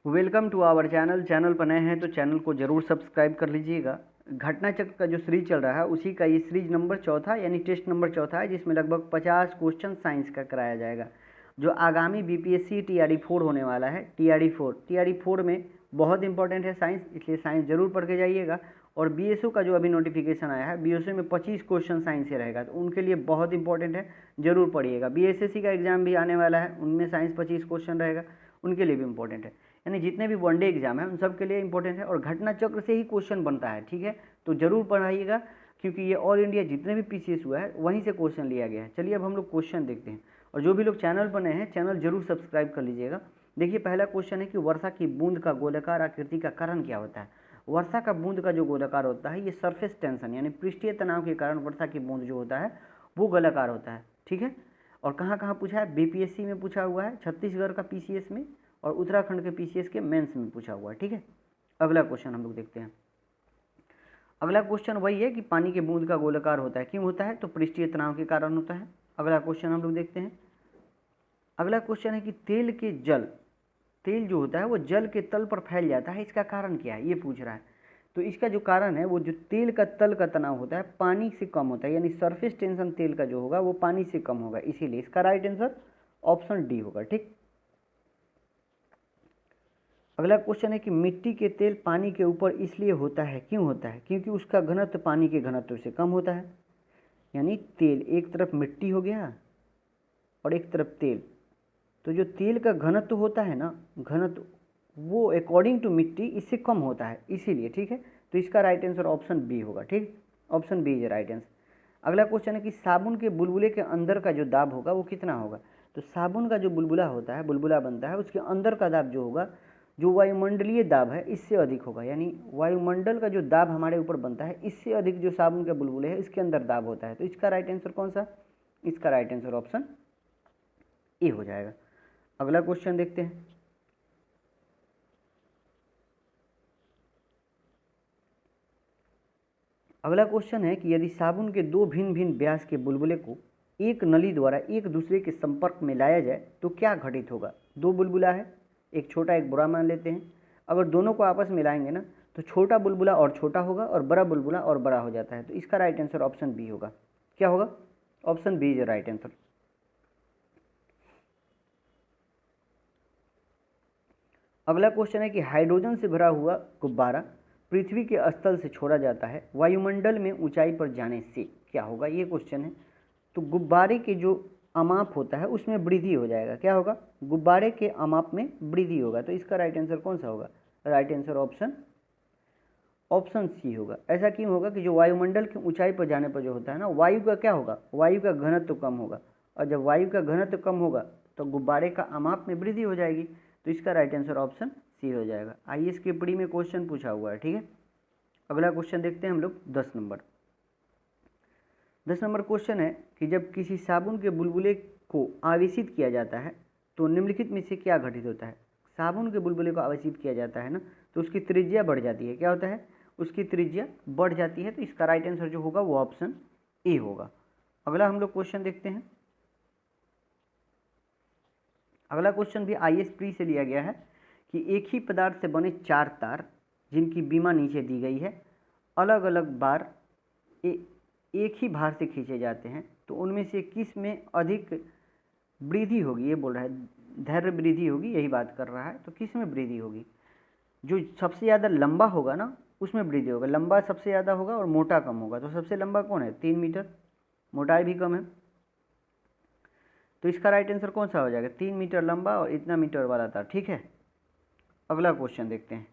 Welcome to our channel पर नए हैं तो चैनल को ज़रूर सब्सक्राइब कर लीजिएगा। घटना चक्र का जो सीरीज चल रहा है उसी का ये सीरीज नंबर चौथा यानी टेस्ट नंबर चौथा है, जिसमें लगभग 50 क्वेश्चन साइंस का कराया जाएगा। जो आगामी बीपीएससी टीआरडी 4 होने वाला है, टीआरडी 4 में बहुत इंपॉर्टेंट है साइंस, इसलिए साइंस जरूर पढ़ के जाइएगा। और बीएसओ का जो अभी नोटिफिकेशन आया है, बीएसओ में 25 क्वेश्चन साइंस से रहेगा, तो उनके लिए बहुत इंपॉर्टेंट है, जरूर पढ़िएगा। बीएसएससी का एग्जाम भी आने वाला है, उनमें साइंस 25 क्वेश्चन रहेगा, उनके लिए भी इंपॉर्टेंट है। यानी जितने भी वनडे एग्जाम है उन सब के लिए इंपॉर्टेंट है और घटना चक्र से ही क्वेश्चन बनता है, ठीक है। तो जरूर पढ़ाइएगा, क्योंकि ये ऑल इंडिया जितने भी पीसीएस हुआ है वहीं से क्वेश्चन लिया गया है। चलिए अब हम लोग क्वेश्चन देखते हैं। और जो भी लोग चैनल पर नए हैं, चैनल जरूर सब्सक्राइब कर लीजिएगा। देखिए पहला क्वेश्चन है कि वर्षा की बूंद का गोलाकार आकृति का कारण क्या होता है। वर्षा का बूंद का जो गोलाकार होता है, ये सरफेस टेंशन यानी पृष्ठीय तनाव के कारण वर्षा की बूंद जो होता है वो गोलाकार होता है, ठीक है। और कहाँ कहाँ पूछा है, बीपीएससी में पूछा हुआ है, छत्तीसगढ़ का पीसीएस में और उत्तराखंड के पीसीएस के मेंस में पूछा हुआ है, ठीक है। अगला क्वेश्चन हम लोग देखते हैं। अगला क्वेश्चन वही है कि पानी के बूंद का गोलाकार होता है, क्यों होता है, तो पृष्ठीय तनाव के कारण होता है। अगला क्वेश्चन हम लोग देखते हैं। अगला क्वेश्चन है कि तेल जो होता है वो जल के तल पर फैल जाता है, इसका कारण क्या है, ये पूछ रहा है। तो इसका जो कारण है, वो जो तेल का तल का तनाव होता है पानी से कम होता है, यानी सरफेस टेंशन तेल का जो होगा वो पानी से कम होगा, इसीलिए इसका राइट आंसर ऑप्शन डी होगा, ठीक। अगला क्वेश्चन है कि मिट्टी के तेल पानी के ऊपर इसलिए होता है, क्यों होता है, क्योंकि उसका घनत्व पानी के घनत्व से कम होता है। यानी तेल, एक तरफ मिट्टी हो गया और एक तरफ तेल, तो जो तेल का घनत्व होता है ना, घनत्व वो अकॉर्डिंग टू मिट्टी इससे कम होता है, इसीलिए, ठीक है। तो इसका राइट आंसर ऑप्शन बी होगा, ठीक, option B is right answer. अगला क्वेश्चन है कि साबुन के बुलबुले के अंदर का जो दाब होगा वो कितना होगा। तो साबुन का जो बुलबुला होता है, बुलबुला बनता है, उसके अंदर का दाब जो होगा, जो वायुमंडलीय दाब है इससे अधिक होगा। यानी वायुमंडल का जो दाब हमारे ऊपर बनता है, इससे अधिक जो साबुन के बुलबुले हैं इसके अंदर दाब होता है। तो इसका राइट आंसर कौन सा, इसका राइट आंसर ऑप्शन ए हो जाएगा। अगला क्वेश्चन देखते हैं। अगला क्वेश्चन है कि यदि साबुन के दो भिन्न भिन्न व्यास के बुलबुले को एक नली द्वारा एक दूसरे के संपर्क में लाया जाए तो क्या घटित होगा। दो बुलबुला है, एक छोटा एक बड़ा मान लेते हैं। अगर दोनों को आपस में मिलाएंगे ना, तो छोटा बुलबुला और छोटा होगा और बड़ा बुलबुला और बड़ा हो जाता है। तो इसका राइट आंसर ऑप्शन बी होगा। क्या होगा, option B is right answer. अगला क्वेश्चन है कि हाइड्रोजन से भरा हुआ गुब्बारा पृथ्वी के स्थल से छोड़ा जाता है, वायुमंडल में ऊंचाई पर जाने से क्या होगा, ये क्वेश्चन है। तो गुब्बारे के जो अमाप होता है उसमें वृद्धि हो जाएगा, क्या होगा, गुब्बारे के अमाप में वृद्धि होगा। तो इसका राइट आंसर कौन सा होगा, राइट आंसर ऑप्शन सी होगा। ऐसा क्यों होगा कि जो वायुमंडल की ऊंचाई पर जाने पर जो होता है ना, वायु का क्या होगा, वायु का घनत्व कम होगा, और जब वायु का घनत्व कम होगा तो गुब्बारे का अमाप में वृद्धि हो जाएगी। तो इसका राइट आंसर ऑप्शन सी हो जाएगा। आईएएस के प्री में क्वेश्चन पूछा हुआ है, ठीक है। अगला क्वेश्चन देखते हैं हम लोग 10 नंबर। 10 नंबर क्वेश्चन है कि जब किसी साबुन के बुलबुले को आवेशित किया जाता है तो निम्नलिखित में से क्या घटित होता है। साबुन के बुलबुले को आवेशित किया जाता है ना, तो उसकी त्रिज्या बढ़ जाती है, क्या होता है, उसकी त्रिज्या बढ़ जाती है। तो इसका राइट आंसर जो होगा वो ऑप्शन ए होगा। अगला हम लोग क्वेश्चन देखते हैं। अगला क्वेश्चन भी आईएएस प्री से लिया गया है कि एक ही पदार्थ से बने 4 तार जिनकी बीमा नीचे दी गई है, अलग अलग बार एक ही भार से खींचे जाते हैं, तो उनमें से किस में अधिक वृद्धि होगी, ये बोल रहा है, धैर्य वृद्धि होगी, यही बात कर रहा है। तो किस में वृद्धि होगी, जो सबसे ज़्यादा लंबा होगा ना उसमें वृद्धि होगा, लंबा सबसे ज़्यादा होगा और मोटा कम होगा। तो सबसे लंबा कौन है, 3 मीटर, मोटाई भी कम है। तो इसका राइट आंसर कौन सा हो जाएगा, 3 मीटर लंबा और इतना मीटर वाला था, ठीक है। अगला क्वेश्चन देखते हैं।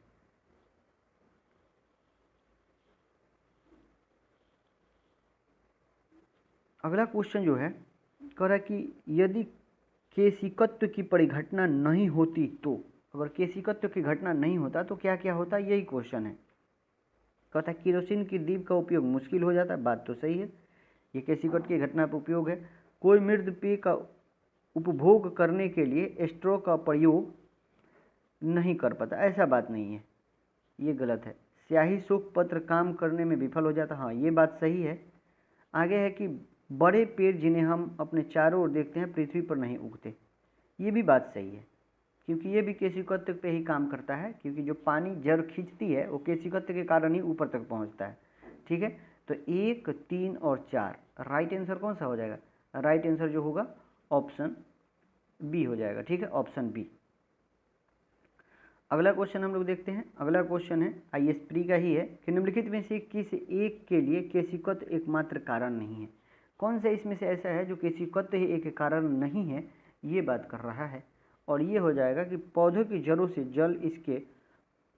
अगला क्वेश्चन जो है कह रहा है कि यदि केशिकत्व की परिघटना नहीं होती तो, अगर केशिकत्व की घटना नहीं होता तो क्या क्या होता, यही क्वेश्चन है। कहता है केरोसिन की दीप का उपयोग मुश्किल हो जाता है, बात तो सही है, ये केशिकत्व की घटना पर उपयोग है। कोई मृद पेय का उपभोग करने के लिए स्ट्रॉ का प्रयोग नहीं कर पाता, ऐसा बात नहीं है, ये गलत है। स्याही शोक पत्र काम करने में विफल हो जाता, हाँ ये बात सही है। आगे है कि बड़े पेड़ जिन्हें हम अपने चारों ओर देखते हैं पृथ्वी पर नहीं उगते, ये भी बात सही है क्योंकि ये भी केशिकत्व पे ही काम करता है, क्योंकि जो पानी जड़ खींचती है वो केशिकत्व के कारण ही ऊपर तक पहुंचता है। ठीक है, तो 1, 3 और 4 राइट आंसर कौन सा हो जाएगा? राइट आंसर जो होगा ऑप्शन बी हो जाएगा। ठीक है, ऑप्शन बी। अगला क्वेश्चन हम लोग देखते हैं। अगला क्वेश्चन है आईएएस प्री का ही है कि निम्नलिखित में से किस एक के लिए केशिकत्व एकमात्र कारण नहीं है? कौन सा इसमें से ऐसा है जो केशिकत्व ही एक कारण नहीं है, ये बात कर रहा है। और ये हो जाएगा कि पौधों की जड़ों से जल इसके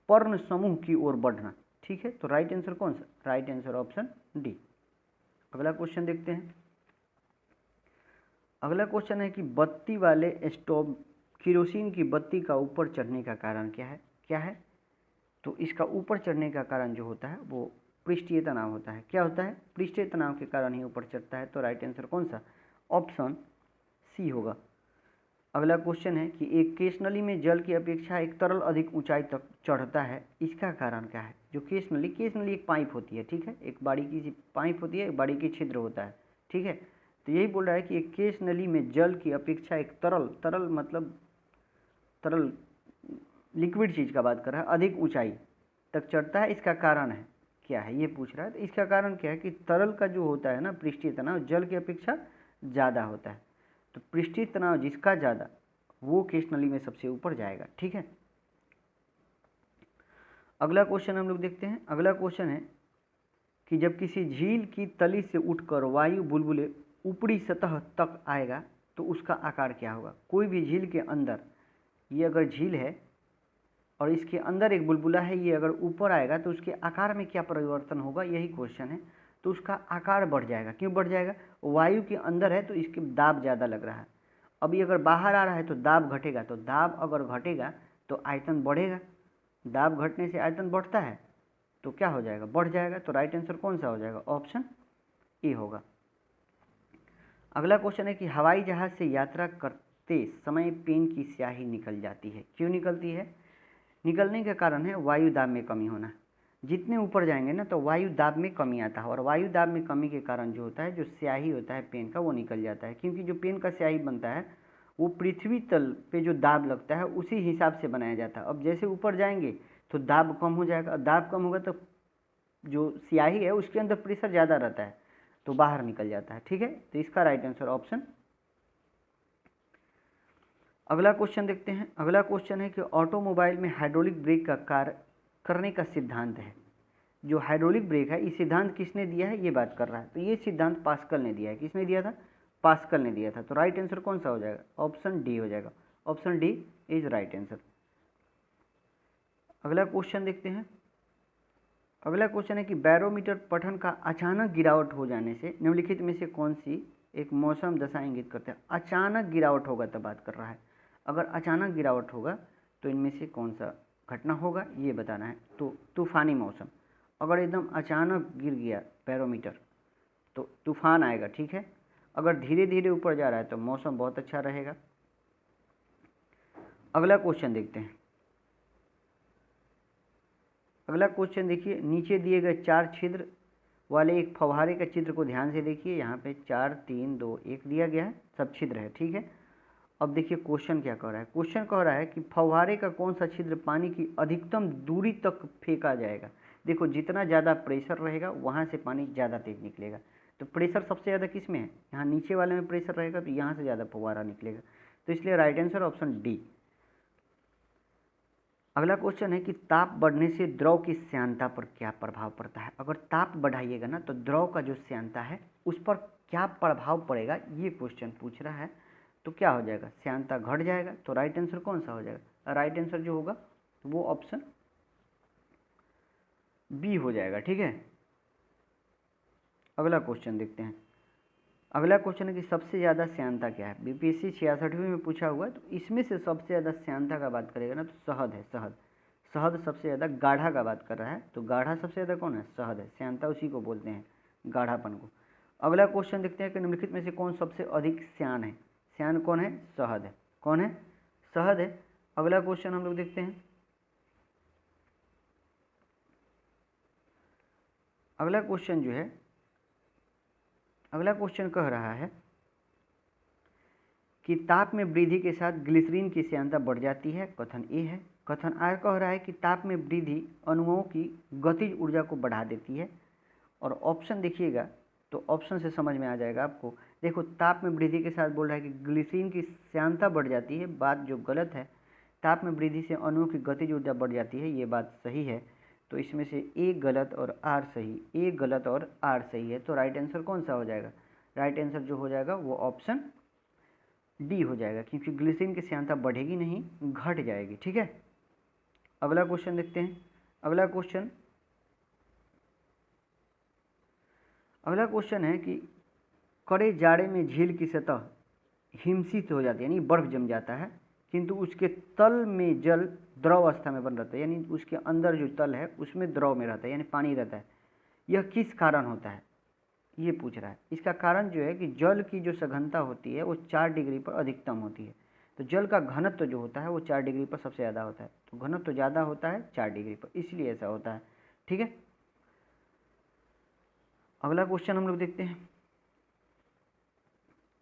पर्ण समूह की ओर बढ़ना। ठीक है, तो राइट आंसर कौन सा? Right answer option D. अगला क्वेश्चन देखते हैं। अगला क्वेश्चन है कि बत्ती वाले स्टोव केरोसिन की बत्ती का ऊपर चढ़ने का कारण क्या है? क्या है? तो इसका ऊपर चढ़ने का कारण जो होता है वो पृष्ठीय तनाव होता है। क्या होता है? पृष्ठीय तनाव के कारण ही ऊपर चढ़ता है। तो राइट आंसर कौन सा? ऑप्शन सी होगा। अगला क्वेश्चन है कि एक केश नली में जल की अपेक्षा एक तरल अधिक ऊंचाई तक चढ़ता है, इसका कारण क्या है? जो केश नली एक पाइप होती है। ठीक है, एक बारीकी सी पाइप होती है, एक बारीकी छिद्र होता है। ठीक है, तो यही बोल रहा है कि एक केश नली में जल की अपेक्षा एक तरल मतलब तरल लिक्विड चीज़ का बात कर रहा है, अधिक ऊंचाई तक चढ़ता है। इसका कारण है क्या है, ये पूछ रहा है। तो इसका कारण क्या है कि तरल का जो होता है ना पृष्ठीय तनाव जल की अपेक्षा ज़्यादा होता है। तो पृष्ठीय तनाव जिसका ज़्यादा वो केश नली में सबसे ऊपर जाएगा। ठीक है, अगला क्वेश्चन हम लोग देखते हैं। अगला क्वेश्चन है कि जब किसी झील की तली से उठकर वायु बुलबुले ऊपरी सतह तक आएगा तो उसका आकार क्या होगा? कोई भी झील के अंदर, ये अगर झील है और इसके अंदर एक बुलबुला है, ये अगर ऊपर आएगा तो उसके आकार में क्या परिवर्तन होगा, यही क्वेश्चन है। तो उसका आकार बढ़ जाएगा। क्यों बढ़ जाएगा? वायु के अंदर है तो इसके दाब ज़्यादा लग रहा है। अभी अगर बाहर आ रहा है तो दाब घटेगा, तो दाब अगर घटेगा तो आयतन बढ़ेगा। दाब घटने से आयतन बढ़ता है तो क्या हो जाएगा? बढ़ जाएगा। तो राइट आंसर कौन सा हो जाएगा? ऑप्शन ए होगा। अगला क्वेश्चन है कि हवाई जहाज से यात्रा करते समय पेन की स्याही निकल जाती है। क्यों निकलती है? निकलने का कारण है वायु दाब में कमी होना। जितने ऊपर जाएंगे ना तो वायु दाब में कमी आता है, और वायु दाब में कमी के कारण जो होता है, जो स्याही होता है पेन का, वो निकल जाता है। क्योंकि जो पेन का स्याही बनता है वो पृथ्वी तल पे जो दाब लगता है उसी हिसाब से बनाया जाता है। अब जैसे ऊपर जाएंगे तो दाब कम हो जाएगा, दाब कम होगा तो जो स्याही है उसके अंदर प्रेशर ज़्यादा रहता है तो बाहर निकल जाता है। ठीक है, तो इसका राइट आंसर ऑप्शन। अगला क्वेश्चन देखते हैं। अगला क्वेश्चन है कि ऑटोमोबाइल में हाइड्रोलिक ब्रेक का कार्य करने का सिद्धांत है। जो हाइड्रोलिक ब्रेक है, ये सिद्धांत किसने दिया है, ये बात कर रहा है। तो ये सिद्धांत पास्कल ने दिया है। किसने दिया था? पास्कल ने दिया था। तो राइट आंसर कौन सा हो जाएगा? ऑप्शन डी हो जाएगा। Option D is right answer. अगला क्वेश्चन देखते हैं। अगला क्वेश्चन है कि बैरोमीटर पठन का अचानक गिरावट हो जाने से निम्नलिखित में से कौन सी एक मौसम दशा इंगित करते हैं? अचानक गिरावट होगा तब बात कर रहा है। अगर अचानक गिरावट होगा तो इनमें से कौन सा घटना होगा, ये बताना है। तो तूफानी मौसम, अगर एकदम अचानक गिर गया बैरोमीटर तो तूफान आएगा। ठीक है, अगर धीरे धीरे ऊपर जा रहा है तो मौसम बहुत अच्छा रहेगा। अगला क्वेश्चन देखते हैं। अगला क्वेश्चन देखिए, नीचे दिए गए 4 छिद्र वाले एक फव्वारे का चित्र को ध्यान से देखिए। यहाँ पे 4, 3, 2, 1 दिया गया है, सब छिद्र है। ठीक है, अब देखिए क्वेश्चन क्या कह रहा है। क्वेश्चन कह रहा है कि फव्वारे का कौन सा छिद्र पानी की अधिकतम दूरी तक फेंका जाएगा। देखो, जितना ज़्यादा प्रेशर रहेगा वहाँ से पानी ज़्यादा तेज निकलेगा। तो प्रेशर सबसे ज़्यादा किस में है? यहाँ नीचे वाले में प्रेशर रहेगा तो यहाँ से ज़्यादा फव्वारा निकलेगा। तो इसलिए राइट आंसर ऑप्शन डी। अगला क्वेश्चन है कि ताप बढ़ने से द्रव की श्यानता पर क्या प्रभाव पड़ता है। अगर ताप बढ़ाइएगा ना तो द्रव का जो श्यानता है उस पर क्या प्रभाव पड़ेगा, ये क्वेश्चन पूछ रहा है। तो क्या हो जाएगा? श्यानता घट जाएगा। तो राइट आंसर कौन सा हो जाएगा? राइट आंसर जो होगा वो ऑप्शन बी हो जाएगा। ठीक है, अगला क्वेश्चन देखते हैं। अगला क्वेश्चन है कि सबसे ज़्यादा श्यानता क्या है। बीपीएससी 66वीं में पूछा हुआ है। तो इसमें से सबसे ज़्यादा श्यानता का बात करेगा ना तो शहद है। शहद सबसे ज़्यादा गाढ़ा का बात कर रहा है। तो गाढ़ा सबसे ज़्यादा कौन है? शहद है। श्यानता उसी को बोलते हैं, गाढ़ापन को। अगला क्वेश्चन देखते हैं कि निम्नलिखित में से कौन सबसे अधिक श्यान है। श्यान कौन है? शहद है। कौन है? शहद है। अगला क्वेश्चन हम लोग देखते हैं। अगला क्वेश्चन जो है, अगला क्वेश्चन कह रहा है कि ताप में वृद्धि के साथ ग्लिसरीन की श्यानता बढ़ जाती है, कथन ए है। कथन आर कह रहा है कि ताप में वृद्धि अणुओं की गतिज ऊर्जा को बढ़ा देती है। और ऑप्शन देखिएगा तो ऑप्शन से समझ में आ जाएगा आपको। देखो, ताप में वृद्धि के साथ बोल रहा है कि ग्लिसरीन की श्यानता बढ़ जाती है, बात जो गलत है। ताप में वृद्धि से अणुओं की गतिज ऊर्जा बढ़ जाती है, ये बात सही है। तो इसमें से ए गलत और आर सही, ए गलत और आर सही है। तो राइट आंसर कौन सा हो जाएगा? राइट आंसर जो हो जाएगा वो ऑप्शन डी हो जाएगा, क्योंकि ग्लिसरीन की श्यानता बढ़ेगी नहीं, घट जाएगी। ठीक है, अगला क्वेश्चन देखते हैं। अगला क्वेश्चन है कि कड़े जाड़े में झील की सतह हिमशीत हो जाती है, यानी बर्फ जम जाता है, किंतु उसके तल में जल द्रव अवस्था में बन रहता है, यानी उसके अंदर जो तल है उसमें द्रव में रहता है, यानी पानी रहता है। यह किस कारण होता है, ये पूछ रहा है। इसका कारण जो है कि जल की जो सघनता होती है वो 4 डिग्री पर अधिकतम होती है। तो जल का घनत्व जो होता है वो 4 डिग्री पर सबसे ज़्यादा होता है। तो घनत्व ज़्यादा होता है 4 डिग्री पर, इसलिए ऐसा होता है। ठीक है, अगला क्वेश्चन हम लोग देखते हैं।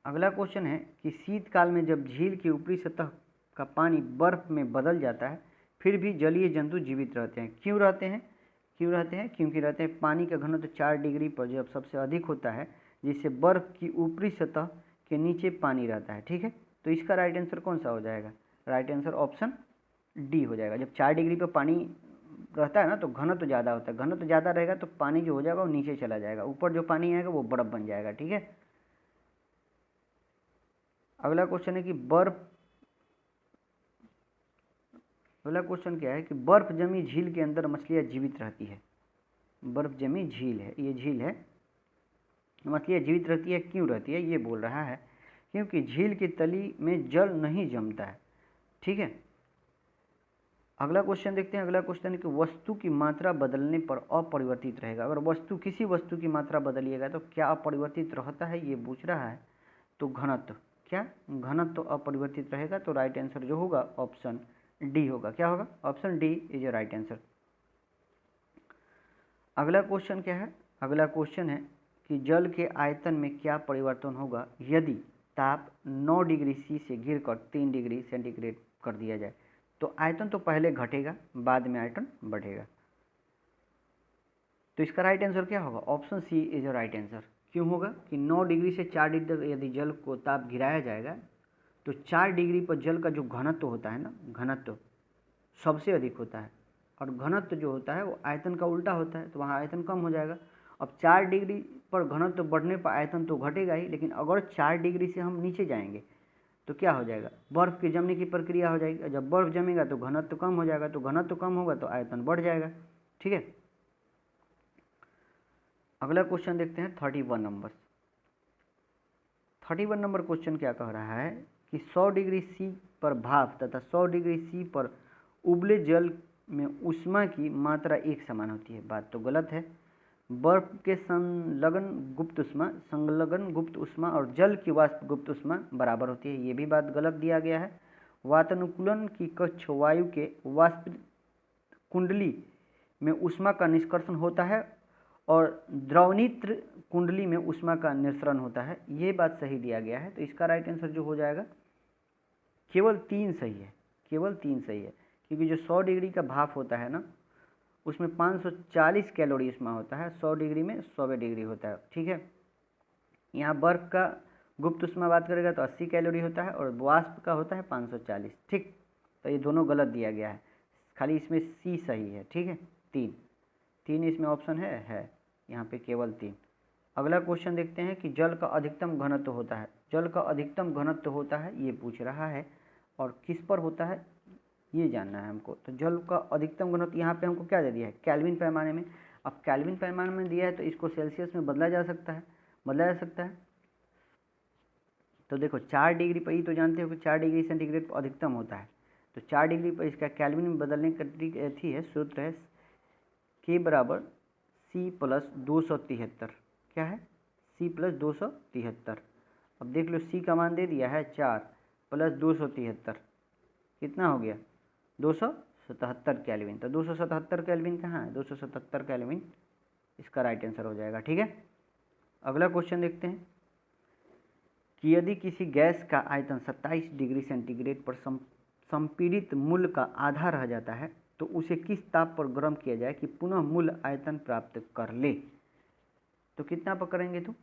अगला क्वेश्चन है कि शीतकाल में जब झील की ऊपरी सतह का पानी बर्फ में बदल जाता है, फिर भी जलीय जंतु जीवित रहते हैं। क्यों रहते हैं? क्योंकि रहते हैं पानी का घनत्व 4 डिग्री पर जब सबसे अधिक होता है, जिससे बर्फ की ऊपरी सतह के नीचे पानी रहता है। ठीक है, तो इसका राइट आंसर कौन सा हो जाएगा? राइट आंसर ऑप्शन डी हो जाएगा। जब 4 डिग्री पर पानी रहता है ना, तो घनत्व ज़्यादा होता है। घनत्व ज़्यादा रहेगा तो पानी जो हो जाएगा वो नीचे चला जाएगा, ऊपर जो पानी आएगा वो बर्फ बन जाएगा। ठीक है, अगला क्वेश्चन है कि अगला क्वेश्चन क्या है कि बर्फ जमी झील के अंदर मछलियाँ जीवित रहती है। बर्फ जमी झील है, ये झील है, मछलियाँ जीवित रहती है। क्यों रहती है ये बोल रहा है, क्योंकि झील की तली में जल नहीं जमता है। ठीक है, अगला क्वेश्चन देखते हैं। अगला क्वेश्चन है कि वस्तु की मात्रा बदलने पर अपरिवर्तित रहेगा। अगर किसी वस्तु की मात्रा बदलिएगा तो क्या अपरिवर्तित रहता है, ये पूछ रहा है। तो घनत्व, क्या घनत्व अपरिवर्तित रहेगा? तो राइट आंसर जो होगा ऑप्शन डी होगा। क्या होगा? Option D is a right answer. अगला क्वेश्चन क्या है? अगला क्वेश्चन है कि जल के आयतन में क्या परिवर्तन होगा यदि ताप 9 डिग्री सी से गिरकर 3 डिग्री सेंटीग्रेड कर दिया जाए? तो आयतन तो पहले घटेगा, बाद में आयतन बढ़ेगा। तो इसका राइट आंसर क्या होगा? Option C is a right answer. क्यों होगा कि 9 डिग्री से 4 डिग्री तक यदि जल को ताप गिराया जाएगा तो 4 डिग्री पर जल का जो घनत्व होता है ना, घनत्व सबसे अधिक होता है, और घनत्व जो होता है वो आयतन का उल्टा होता है, तो वहाँ आयतन कम हो जाएगा। अब 4 डिग्री पर घनत्व बढ़ने पर आयतन तो घटेगा ही, लेकिन अगर 4 डिग्री से हम नीचे जाएंगे तो क्या हो जाएगा? बर्फ़ के जमने की प्रक्रिया हो जाएगी। जब बर्फ़ जमेगा तो घनत्व कम हो जाएगा, तो घनत्व कम होगा तो आयतन बढ़ जाएगा। ठीक है, अगला क्वेश्चन देखते हैं 31 नंबर। 31 नंबर क्वेश्चन क्या कह रहा है कि 100 डिग्री सी पर भाप तथा 100 डिग्री सी पर उबले जल में ऊष्मा की मात्रा एक समान होती है। बात तो गलत है। बर्फ के संलग्न गुप्त ऊष्मा और जल की वाष्प गुप्त ऊष्मा बराबर होती है, ये भी बात गलत दिया गया है। वातानुकूलन की कक्ष वायु के वाष्प कुंडली में ऊष्मा का निष्कर्षण होता है और द्रवनित्र कुंडली में ऊष्मा का निःसरण होता है, ये बात सही दिया गया है। तो इसका राइट आंसर जो हो जाएगा, केवल 3 सही है, केवल 3 सही है, क्योंकि जो 100 डिग्री का भाप होता है ना, उसमें 540 कैलोरी ऊष्मा होता है, 100 डिग्री में 100 डिग्री होता है। ठीक है, यहाँ बर्फ का गुप्त ऊष्मा बात करेगा तो 80 कैलोरी होता है और वाष्प का होता है 540। ठीक, तो ये दोनों गलत दिया गया है, खाली इसमें सी सही है। ठीक है, 3 इसमें ऑप्शन है यहाँ पे केवल 3। अगला क्वेश्चन देखते हैं कि जल का अधिकतम घनत्व होता है। जल का अधिकतम घनत्व होता है ये पूछ रहा है, और किस पर होता है ये जानना है हमको। तो जल का अधिकतम घनत्व यहाँ पे हमको क्या दे दिया है? केल्विन पैमाने में। अब केल्विन पैमाने में दिया है तो इसको सेल्सियस में बदला जा सकता है। तो देखो 4 डिग्री पर ही तो जानते हो कि 4 डिग्री सेंटीग्रेड पर अधिकतम होता है, तो 4 डिग्री पर इसका केल्विन में बदलने का थी है सूत्र है के बराबर सी प्लस 273। क्या है? C plus 273। अब देख लो सी का मान दे दिया है 4 प्लस 273 कितना हो गया? 277 केल्विन। तो 277 केल्विन कहाँ है? 277 केल्विन इसका राइट आंसर हो जाएगा। ठीक है, अगला क्वेश्चन देखते हैं कि यदि किसी गैस का आयतन 27 डिग्री सेंटीग्रेड पर संपीड़ित मूल का आधा रह जाता है तो उसे किस ताप पर गर्म किया जाए कि पुनः मूल आयतन प्राप्त कर ले। तो कितना पर करेंगे तो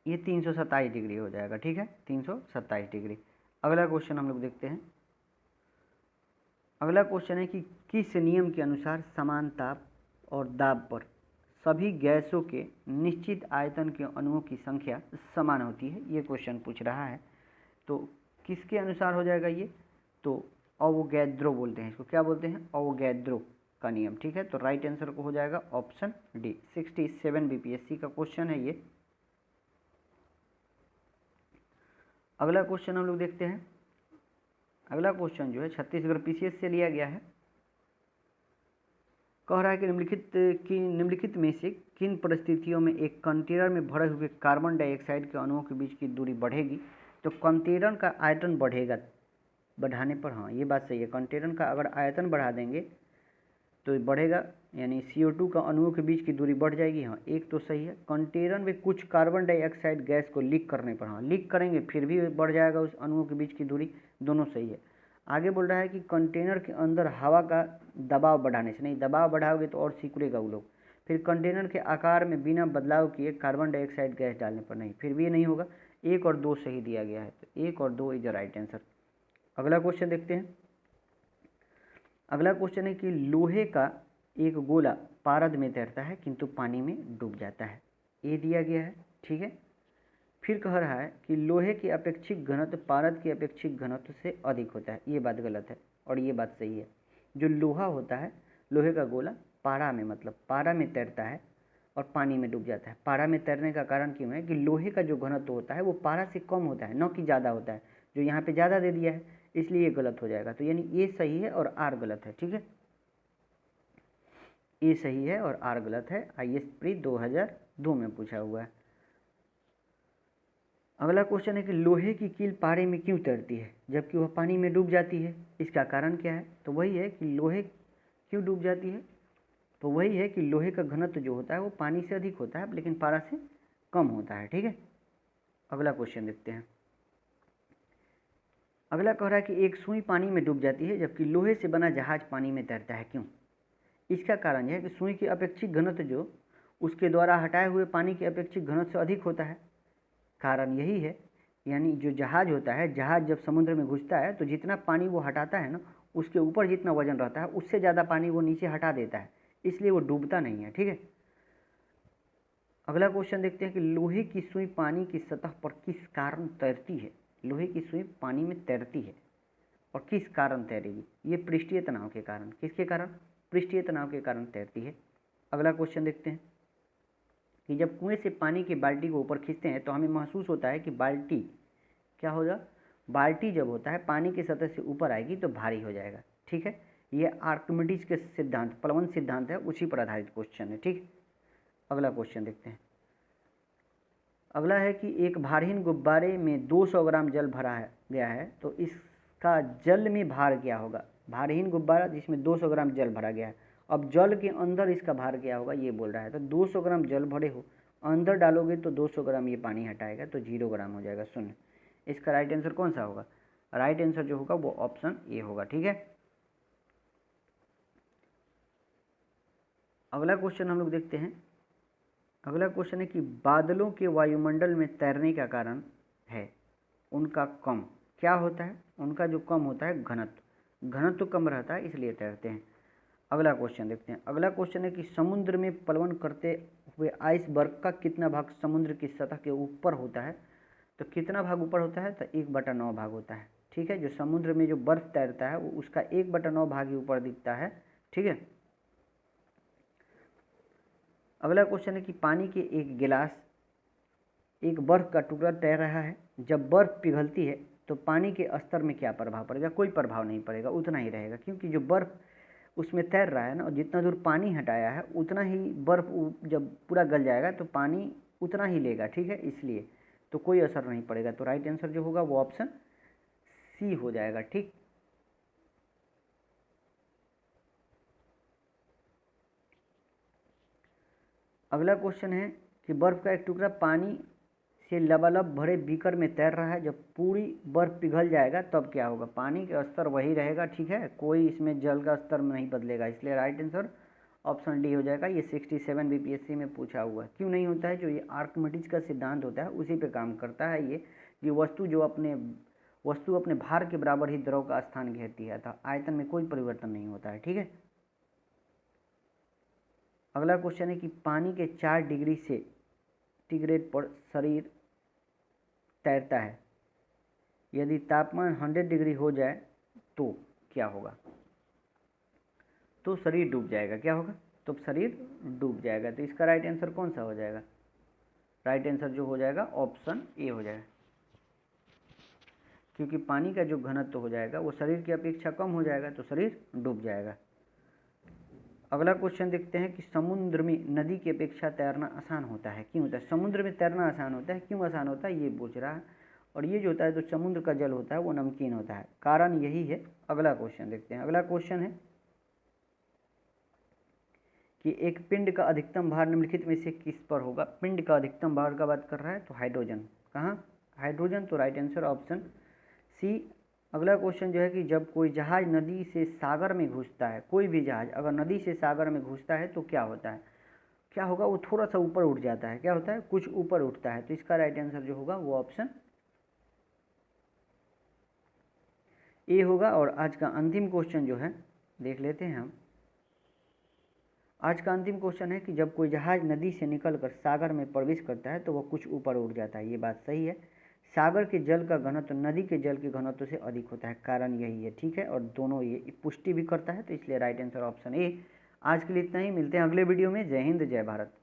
ये 327 डिग्री हो जाएगा, ठीक है, 327 डिग्री। अगला क्वेश्चन हम लोग देखते हैं। अगला क्वेश्चन है कि किस नियम के अनुसार समान ताप और दाब पर सभी गैसों के निश्चित आयतन के अणुओं की संख्या समान होती है। ये क्वेश्चन पूछ रहा है, तो किसके अनुसार हो जाएगा ये, तो अवोगैद्रो बोलते हैं इसको, क्या बोलते हैं, अवोगैद्रो का नियम, ठीक है। तो राइट आंसर को हो जाएगा ऑप्शन डी। 67 बीपीएससी का क्वेश्चन है ये। अगला क्वेश्चन हम लोग देखते हैं। अगला क्वेश्चन जो है छत्तीसगढ़ पीसीएस से लिया गया है। कह रहा है कि निम्नलिखित में से किन परिस्थितियों में एक कंटेनर में भरे हुए कार्बन डाइऑक्साइड के अणुओं के बीच की दूरी बढ़ेगी। तो कंटेनर का आयतन बढ़ेगा, बढ़ाने पर, हाँ ये बात सही है, कंटेनर का अगर आयतन बढ़ा देंगे तो बढ़ेगा, यानी CO2 का अणुओं के बीच की दूरी बढ़ जाएगी। हाँ एक तो सही है। कंटेनर में कुछ कार्बन डाइऑक्साइड गैस को लीक करने पर, हाँ लीक करेंगे फिर भी बढ़ जाएगा उस अणुओं के बीच की दूरी, दोनों सही है। आगे बोल रहा है कि कंटेनर के अंदर हवा का दबाव बढ़ाने से, नहीं दबाव बढ़ाओगे तो और सिकुड़ेगा वो लोग। फिर कंटेनर के आकार में बिना बदलाव किए कार्बन डाइऑक्साइड गैस डालने पर, नहीं, फिर भी ये नहीं होगा। 1 और 2 सही दिया गया है, तो 1 और 2 इज द राइट आंसर। अगला क्वेश्चन देखते हैं। अगला क्वेश्चन है कि लोहे का एक गोला पारद में तैरता है किंतु पानी में डूब जाता है, ये दिया गया है, ठीक है। फिर कह रहा है कि लोहे की अपेक्षिक घनत्व पारद की अपेक्षिक घनत्व से अधिक होता है, ये बात गलत है और ये बात सही है। जो लोहा होता है, लोहे का गोला पारा में, मतलब पारा में तैरता है और पानी में डूब जाता है। पारा में तैरने का कारण क्यों है कि लोहे का जो घनत्व होता है वो पारा से कम होता है, न कि ज़्यादा होता है, जो यहाँ पे ज़्यादा दे दिया है, इसलिए ये गलत हो जाएगा। तो यानी ये सही है और आर गलत है, ठीक है, ये सही है और आर गलत है। IAS प्री 2002 में पूछा हुआ है। अगला क्वेश्चन है कि लोहे की कील पारे में क्यों तैरती है जबकि वह पानी में डूब जाती है, इसका कारण क्या है। तो वही है कि लोहे क्यों डूब जाती है, तो वही है कि लोहे का घनत्व जो होता है वो पानी से अधिक होता है लेकिन पारा से कम होता है, ठीक है। अगला क्वेश्चन देखते हैं। अगला कह रहा है कि एक सुई पानी में डूब जाती है जबकि लोहे से बना जहाज पानी में तैरता है, क्यों। इसका कारण यह है कि सुई की अपेक्षित घनत्व जो उसके द्वारा हटाए हुए पानी की अपेक्षित घनत्व से अधिक होता है। कारण यही है, यानी जो जहाज होता है, जहाज जब समुद्र में घुसता है तो जितना पानी वो हटाता है ना, उसके ऊपर जितना वजन रहता है उससे ज़्यादा पानी वो नीचे हटा देता है, इसलिए वो डूबता नहीं है, ठीक है। अगला क्वेश्चन देखते हैं कि लोहे की सुई पानी की सतह पर किस कारण तैरती है। लोहे की सुई पानी में तैरती है और किस कारण तैरेगी, ये पृष्ठीय तनाव के कारण। किसके कारण, पृष्ठीय तनाव के कारण तैरती है। अगला क्वेश्चन देखते हैं कि जब कुएं से पानी की बाल्टी को ऊपर खींचते हैं तो हमें महसूस होता है कि बाल्टी क्या होगा, बाल्टी जब होता है पानी की सतह से ऊपर आएगी तो भारी हो जाएगा, ठीक है। ये आर्किमिडीज के सिद्धांत, प्लवन सिद्धांत है, उसी पर आधारित क्वेश्चन है, ठीक। अगला क्वेश्चन देखते हैं। अगला है कि एक भारहीन गुब्बारे में 200 ग्राम जल भरा गया है तो इसका जल में भार क्या होगा। भारहीन गुब्बारा जिसमें 200 ग्राम जल भरा गया है, अब जल के अंदर इसका भार क्या होगा ये बोल रहा है। तो 200 ग्राम जल भरे हो, अंदर डालोगे तो 200 ग्राम ये पानी हटाएगा, तो 0 ग्राम हो जाएगा, शून्य। इसका राइट आंसर कौन सा होगा, राइट आंसर जो होगा वो ऑप्शन ए होगा, ठीक है। अगला क्वेश्चन हम लोग देखते हैं। अगला क्वेश्चन है कि बादलों के वायुमंडल में तैरने का कारण है उनका कम क्या होता है, उनका जो कम होता है घनत्व, घनत्व कम रहता है इसलिए तैरते हैं। अगला क्वेश्चन देखते हैं। अगला क्वेश्चन है कि समुद्र में प्लवन करते हुए आइसबर्ग का कितना भाग समुद्र की सतह के ऊपर होता है। तो कितना भाग ऊपर होता है, तो 1/9 भाग होता है, ठीक है। जो समुद्र में जो बर्फ तैरता है वो उसका 1/9 भाग ही ऊपर दिखता है, ठीक है। अगला क्वेश्चन है कि पानी के एक गिलास एक बर्फ का टुकड़ा तैर रहा है, जब बर्फ पिघलती है तो पानी के स्तर में क्या प्रभाव पड़ेगा, कोई प्रभाव नहीं पड़ेगा, उतना ही रहेगा, क्योंकि जो बर्फ उसमें तैर रहा है ना, और जितना दूर पानी हटाया है उतना ही बर्फ जब पूरा गल जाएगा तो पानी उतना ही लेगा, ठीक है, इसलिए तो कोई असर नहीं पड़ेगा। तो राइट आंसर जो होगा वो ऑप्शन सी हो जाएगा, ठीक। अगला क्वेश्चन है कि बर्फ का एक टुकड़ा पानी से लबालब भरे बीकर में तैर रहा है। जब पूरी बर्फ पिघल जाएगा तब क्या होगा? पानी का स्तर वही रहेगा, ठीक है, कोई इसमें जल का स्तर नहीं बदलेगा, इसलिए राइट आंसर ऑप्शन डी हो जाएगा। ये 67 बीपीएससी में पूछा हुआ है। क्यों नहीं होता है? जो ये आर्किमिडीज का सिद्धांत होता है उसी पे काम करता है। ये वस्तु अपने भार के बराबर ही द्रव का स्थान घेरती है, अतः आयतन में कोई परिवर्तन नहीं होता है, ठीक है। अगला क्वेश्चन है कि पानी के 4 डिग्री सेंटीग्रेड पर शरीर तैरता है, यदि तापमान 100 डिग्री हो जाए तो क्या होगा? तो शरीर डूब जाएगा। क्या होगा? तो शरीर डूब जाएगा। तो इसका राइट आंसर कौन सा हो जाएगा? राइट आंसर जो हो जाएगा ऑप्शन ए हो जाएगा, क्योंकि पानी का जो घनत्व हो जाएगा वो शरीर की अपेक्षा कम हो जाएगा, तो शरीर डूब जाएगा। अगला क्वेश्चन देखते हैं कि समुद्र में नदी की अपेक्षा तैरना आसान होता है, क्यों होता है? समुद्र में तैरना आसान होता है, क्यों आसान होता है ये पूछ रहा है। और ये जो होता है, तो समुद्र का जल होता है वो नमकीन होता है, कारण यही है। अगला क्वेश्चन देखते हैं। अगला क्वेश्चन है कि एक पिंड का अधिकतम भार निम्नलिखित में से किस पर होगा? पिंड का अधिकतम भार का बात कर रहा है, तो हाइड्रोजन। कहाँ? हाइड्रोजन। तो राइट आंसर ऑप्शन सी। अगला क्वेश्चन जो है कि जब कोई जहाज नदी से सागर में घुसता है, कोई भी जहाज अगर नदी से सागर में घुसता है तो क्या होता है? क्या होगा? वो थोड़ा सा ऊपर उठ जाता है। क्या होता है? कुछ ऊपर उठता है। तो इसका राइट आंसर जो होगा वो ऑप्शन ए होगा। और आज का अंतिम क्वेश्चन जो है देख लेते हैं हम। आज का अंतिम क्वेश्चन है कि जब कोई जहाज नदी से निकलकर सागर में प्रवेश करता है तो वह कुछ ऊपर उठ जाता है। ये बात सही है। सागर के जल का घनत्व नदी के जल के घनत्व से अधिक होता है, कारण यही है, ठीक है। और दोनों ये पुष्टि भी करता है, तो इसलिए राइट आंसर ऑप्शन ए। आज के लिए इतना ही, मिलते हैं अगले वीडियो में। जय हिंद, जय भारत।